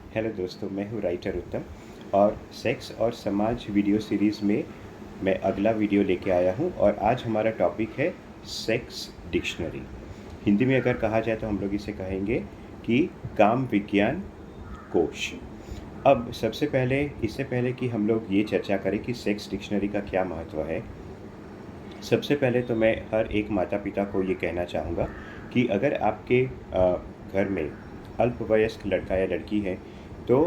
Hello दोस्तों, मैं हूँ राइटर उत्तम और सेक्स और समाज वीडियो सीरीज़ में मैं अगला वीडियो लेके आया हूँ। और आज हमारा टॉपिक है सेक्स डिक्शनरी। हिंदी में अगर कहा जाए तो हम लोग इसे कहेंगे कि काम विज्ञान कोश। अब सबसे पहले इससे पहले कि हम लोग ये चर्चा करें कि सेक्स डिक्शनरी का क्या महत्व है, सबसे पहले तो मैं हर एक माता पिता को ये कहना चाहूँगा कि अगर आपके घर में अल्पवयस्क लड़का या लड़की है तो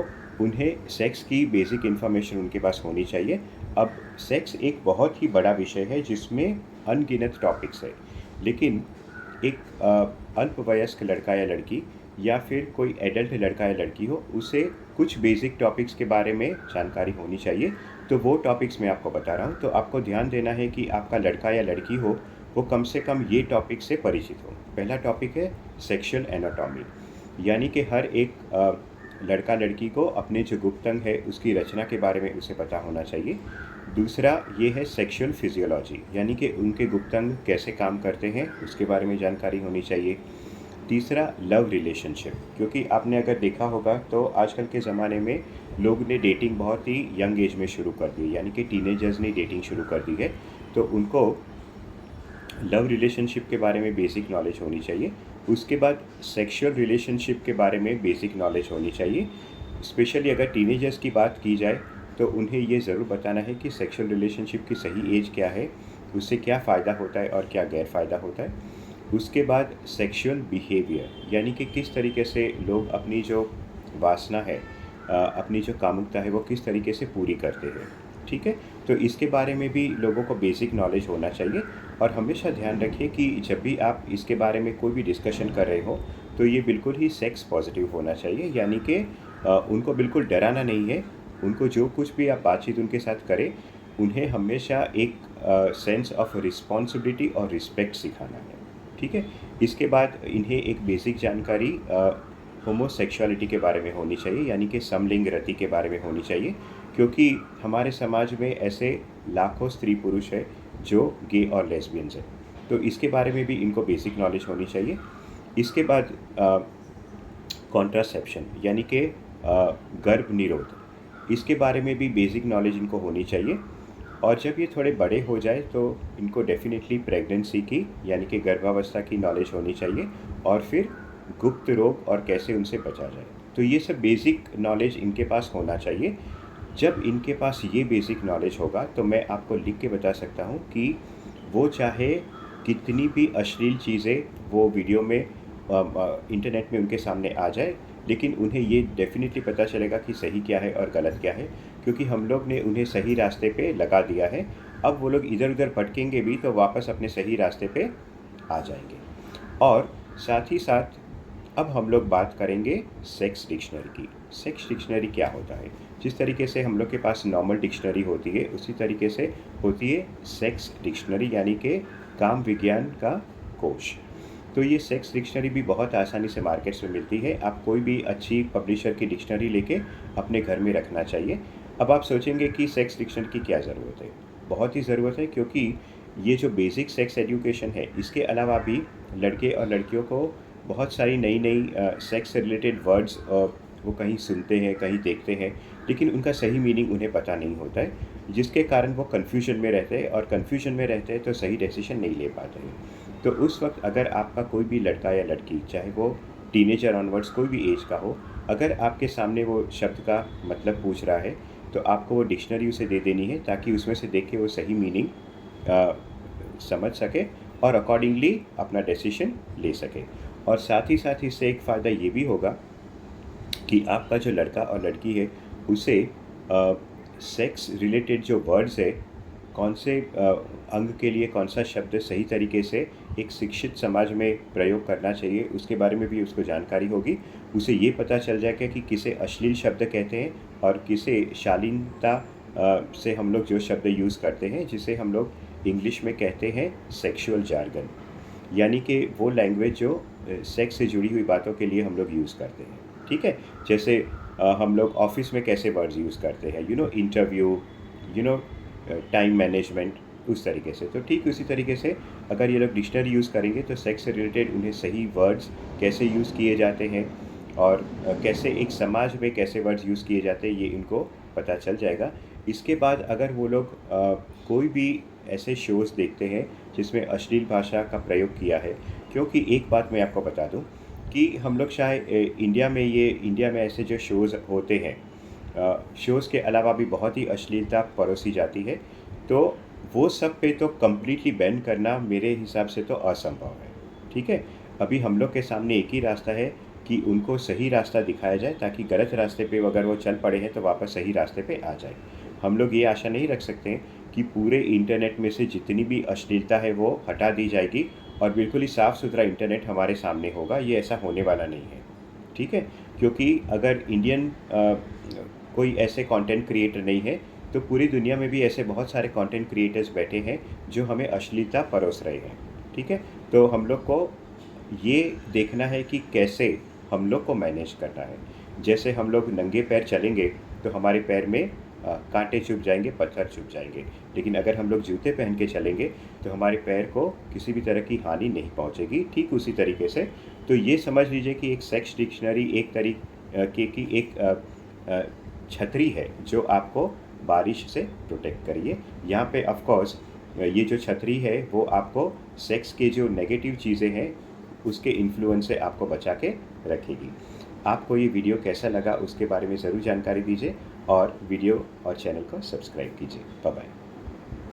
उन्हें सेक्स की बेसिक इन्फॉर्मेशन उनके पास होनी चाहिए। अब सेक्स एक बहुत ही बड़ा विषय है जिसमें अनगिनत टॉपिक्स है, लेकिन एक अल्पवयस्क लड़का या लड़की या फिर कोई एडल्ट लड़का या लड़की हो, उसे कुछ बेसिक टॉपिक्स के बारे में जानकारी होनी चाहिए। तो वो टॉपिक्स मैं आपको बता रहा हूँ। तो आपको ध्यान देना है कि आपका लड़का या लड़की हो वो कम से कम ये टॉपिक से परिचित हो। पहला टॉपिक है सेक्सुअल एनाटॉमी, यानी कि हर एक लड़का लड़की को अपने जो गुप्त अंग है उसकी रचना के बारे में उसे पता होना चाहिए। दूसरा ये है सेक्सुअल फिजियोलॉजी, यानी कि उनके गुप्त अंग कैसे काम करते हैं उसके बारे में जानकारी होनी चाहिए। तीसरा लव रिलेशनशिप, क्योंकि आपने अगर देखा होगा तो आजकल के ज़माने में लोग ने डेटिंग बहुत ही यंग एज में शुरू कर दी, यानी कि टीनेजर्स ने डेटिंग शुरू कर दी है। तो उनको लव रिलेशनशिप के बारे में बेसिक नॉलेज होनी चाहिए। उसके बाद सेक्सुअल रिलेशनशिप के बारे में बेसिक नॉलेज होनी चाहिए। स्पेशली अगर टीनेजर्स की बात की जाए तो उन्हें ये ज़रूर बताना है कि सेक्सुअल रिलेशनशिप की सही एज क्या है, उससे क्या फ़ायदा होता है और क्या गैर फ़ायदा होता है। उसके बाद सेक्सुअल बिहेवियर, यानी कि किस तरीके से लोग अपनी जो वासना है, अपनी जो कामुकता है वो किस तरीके से पूरी करते हैं। ठीक है, तो इसके बारे में भी लोगों को बेसिक नॉलेज होना चाहिए। और हमेशा ध्यान रखिए कि जब भी आप इसके बारे में कोई भी डिस्कशन कर रहे हो तो ये बिल्कुल ही सेक्स पॉजिटिव होना चाहिए, यानी कि उनको बिल्कुल डराना नहीं है। उनको जो कुछ भी आप बातचीत उनके साथ करें, उन्हें हमेशा एक सेंस ऑफ रिस्पॉन्सिबिलिटी और रिस्पेक्ट सिखाना है। ठीक है, इसके बाद इन्हें एक बेसिक जानकारी होमोसेक्सुअलिटी के बारे में होनी चाहिए, यानी कि समलिंग रति के बारे में होनी चाहिए, क्योंकि हमारे समाज में ऐसे लाखों स्त्री पुरुष है जो गे और लेस्बियंस हैं। तो इसके बारे में भी इनको बेसिक नॉलेज होनी चाहिए। इसके बाद कॉन्ट्रासेप्शन, यानी कि गर्भ निरोध, इसके बारे में भी बेसिक नॉलेज इनको होनी चाहिए। और जब ये थोड़े बड़े हो जाए तो इनको डेफिनेटली प्रेगनेंसी की, यानी कि गर्भावस्था की नॉलेज होनी चाहिए, और फिर गुप्त रोग और कैसे उनसे बचा जाए। तो ये सब बेसिक नॉलेज इनके पास होना चाहिए। जब इनके पास ये बेसिक नॉलेज होगा तो मैं आपको लिख के बता सकता हूँ कि वो चाहे कितनी भी अश्लील चीज़ें वो वीडियो में इंटरनेट में उनके सामने आ जाए, लेकिन उन्हें ये डेफिनेटली पता चलेगा कि सही क्या है और गलत क्या है, क्योंकि हम लोग ने उन्हें सही रास्ते पे लगा दिया है। अब वो लोग इधर उधर भटकेंगे भी तो वापस अपने सही रास्ते पे आ जाएंगे। और साथ ही साथ अब हम लोग बात करेंगे सेक्स डिक्शनरी की। सेक्स डिक्शनरी क्या होता है? जिस तरीके से हम लोग के पास नॉर्मल डिक्शनरी होती है उसी तरीके से होती है सेक्स डिक्शनरी, यानी कि काम विज्ञान का कोश। तो ये सेक्स डिक्शनरी भी बहुत आसानी से मार्केट्स में मिलती है। आप कोई भी अच्छी पब्लिशर की डिक्शनरी लेके अपने घर में रखना चाहिए। अब आप सोचेंगे कि सेक्स डिक्शनरी की क्या ज़रूरत है? बहुत ही ज़रूरत है, क्योंकि ये जो बेसिक सेक्स एजुकेशन है इसके अलावा भी लड़के और लड़कियों को बहुत सारी नई नई सेक्स से रिलेटेड वर्ड्स वो कहीं सुनते हैं, कहीं देखते हैं, लेकिन उनका सही मीनिंग उन्हें पता नहीं होता है, जिसके कारण वो कन्फ्यूजन में रहते हैं, और कन्फ्यूजन में रहते हैं तो सही डिसीजन नहीं ले पाते हैं। तो उस वक्त अगर आपका कोई भी लड़का या लड़की, चाहे वो टीनेजर ऑनवर्ड्स कोई भी एज का हो, अगर आपके सामने वो शब्द का मतलब पूछ रहा है तो आपको वो डिक्शनरी उसे दे देनी है, ताकि उसमें से देख के वो सही मीनिंग समझ सके और अकॉर्डिंगली अपना डिसीजन ले सके। और साथ ही साथ इससे एक फ़ायदा ये भी होगा कि आपका जो लड़का और लड़की है उसे सेक्स रिलेटेड जो वर्ड्स है, कौन से अंग के लिए कौन सा शब्द सही तरीके से एक शिक्षित समाज में प्रयोग करना चाहिए, उसके बारे में भी उसको जानकारी होगी। उसे ये पता चल जाएगा कि किसे अश्लील शब्द कहते हैं और किसे शालीनता से हम लोग जो शब्द यूज़ करते हैं, जिसे हम लोग इंग्लिश में कहते हैं सेक्सुअल जार्गन, यानी कि वो लैंग्वेज जो सेक्स से जुड़ी हुई बातों के लिए हम लोग यूज़ करते हैं। ठीक है, जैसे हम लोग ऑफिस में कैसे वर्ड्स यूज़ करते हैं, इंटरव्यू, टाइम मैनेजमेंट, उस तरीके से। तो ठीक उसी तरीके से अगर ये लोग डिक्शनरी यूज़ करेंगे तो सेक्स से रिलेटेड उन्हें सही वर्ड्स कैसे यूज़ किए जाते हैं, और कैसे एक समाज में कैसे वर्ड्स यूज़ किए जाते हैं ये इनको पता चल जाएगा। इसके बाद अगर वो लोग कोई भी ऐसे शोज़ देखते हैं जिसमें अश्लील भाषा का प्रयोग किया है, क्योंकि एक बात मैं आपको बता दूं कि हम लोग शायद इंडिया में ऐसे जो शोज़ होते हैं, शोज़ के अलावा भी बहुत ही अश्लीलता परोसी जाती है, तो वो सब पे तो कम्प्लीटली बैन करना मेरे हिसाब से तो असंभव है। ठीक है, अभी हम लोग के सामने एक ही रास्ता है कि उनको सही रास्ता दिखाया जाए, ताकि गलत रास्ते पे अगर वो चल पड़े हैं तो वापस सही रास्ते पे आ जाए। हम लोग ये आशा नहीं रख सकते हैं कि पूरे इंटरनेट में से जितनी भी अश्लीलता है वो हटा दी जाएगी और बिल्कुल ही साफ़ सुथरा इंटरनेट हमारे सामने होगा, ये ऐसा होने वाला नहीं है। ठीक है, क्योंकि अगर कोई ऐसे कंटेंट क्रिएटर नहीं है, तो पूरी दुनिया में भी ऐसे बहुत सारे कंटेंट क्रिएटर्स बैठे हैं जो हमें अश्लीलता परोस रहे हैं। ठीक है, तो हम लोग को ये देखना है कि कैसे हम लोग को मैनेज करना है। जैसे हम लोग नंगे पैर चलेंगे तो हमारे पैर में कांटे चुभ जाएंगे, पत्थर चुभ जाएंगे, लेकिन अगर हम लोग जूते पहन के चलेंगे तो हमारे पैर को किसी भी तरह की हानि नहीं पहुंचेगी। ठीक उसी तरीके से तो ये समझ लीजिए कि एक सेक्स डिक्शनरी एक तरीके की एक छतरी है जो आपको बारिश से प्रोटेक्ट करिए। यहाँ पे ऑफ कोर्स ये जो छतरी है वो आपको सेक्स के जो नेगेटिव चीज़ें हैं उसके इन्फ्लुएंस से आपको बचा के रखेगी। आपको ये वीडियो कैसा लगा उसके बारे में ज़रूर जानकारी दीजिए और वीडियो और चैनल को सब्सक्राइब कीजिए। Bye bye.